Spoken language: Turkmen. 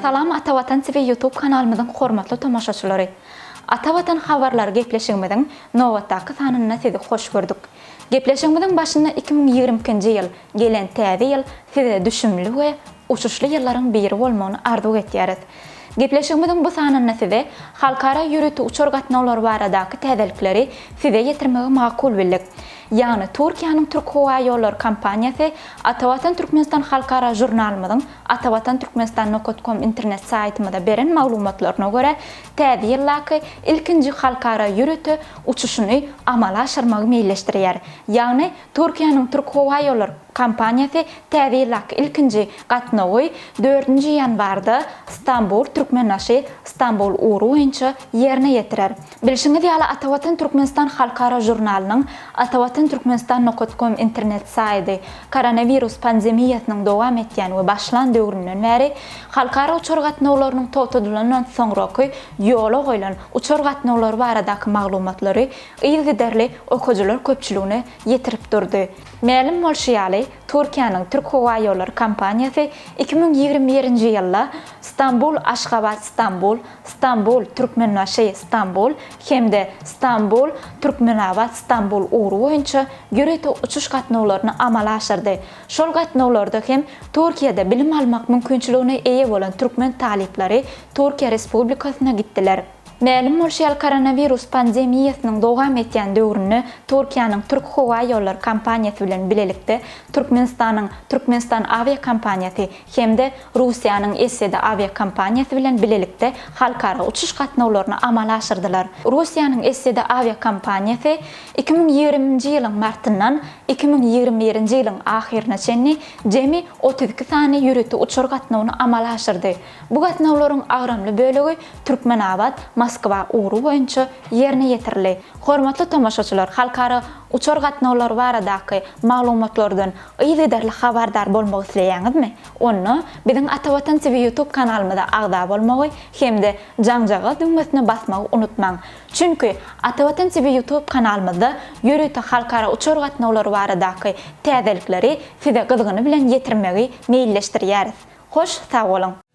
Salam Ata Vatan TV YouTube kanalımızın hormatly tamaşaçylary. Ata Vatan habarlary gepleşigimiziň nowatdaky sanyna sizi hoş gördük. Gepleşigimiziň başyna 2020-nji ýyl gelen täze ýyl size düşümli we uçuşly ýyllaryň biri bolmagyny arzu etýäris. Gepleşigimiziň bu sanyna size halkara ýürütü uçur gatnawlary baradaky täzelikleri size ýetirmegi makul bildik. Yani Türkiýanyň Türk Hava Ýolları kompaniýasy Ata Vatan Türkmenistan halkara jurnalymyzyň atavatanturkmenistan.com internet saytymyzda beren maglumatlaryna görä täze ýyllaky ilkinji halkara ýürütü uçuşuny amala aşyrmagy meýilleşdirýär. Ýagny Türkiýanyň Türk Hava Ýolları kompaniýasy täze ýyllaky ilkinji gatnawy 4-nji ýanwarda Istanbul Türkmenbaşy Istanbul uğru boýunça ýerine ýetirer. Bilşiňiz ýaly Ata Vatan Türkmenistan halkara jurnalynyň atavatanturkmenistan.com internet saýty koronavirus pandemiýasynyň dowam etýän we başlan döwründen bäri halkara uçur gatnawlarynyň togtadylanynyň soňraky ýola goýulan uçur gatnawlary baradaky maglumatlary ýygyderli okuwçylar köpçüligine ýetirip durdy. Mälim bolşýaly Türkiýanyň Türk Hava Ýolları kompaniýasy 2021-nji ýylda Istanbul Aşgabat Istanbul, Istanbul Türkmenbaşy Istanbul hemde Istanbul Türkmenabad Istanbul uğru boýunça ýürütü uçuş gatnawlaryny amala aşyrdy. Şol gatnawlarda hem Türkiýede bilim almak mümkinçiligine eýe bolan türkmen talipleri Türkiýe Respublikasyna gitdiler. Mälim bolşýal koronavirus pandemiýasynyň dowam etýän döwrüni Türkiýanyň Türk Hava Ýolları kompaniýasy bilen bilelikde Türkmenistan avia kompaniýasy hemde Russiýanyň SED avia kompaniýasy bilen bilelikde halkara uçuş gatnawlaryny amala aşyrdylar. Russiýanyň SED avia kompaniýasy 2020-nji ýylyň martyndan 2021-nji ýylyň ahyrına çenni jemi 32 sany ýürütü uçur gatnawyny amala aşyrdy. Bu gatnawlaryň agramly bölegi Türkmenabad Moskva uğru boýunça ýerine ýetirildi. Hormatly tamaşaçylar, halkara uçur gatnawlary baradaky maglumatlardan ýygyderli habardar bolmagy isleýäňizmi? Onu biziň Ata Vatan TV YouTube kanalymyzda agda bolmagy hemde jaňjaga düňmesine basmagy unutmaň. Çünki Ata Vatan TV YouTube kanalymyzda ýürütü halkara uçur gatnawlary baradaky täzelikleri size gyzgyny bilen ýetirmegi meýilleşdirýäris. Hoş sag bolun.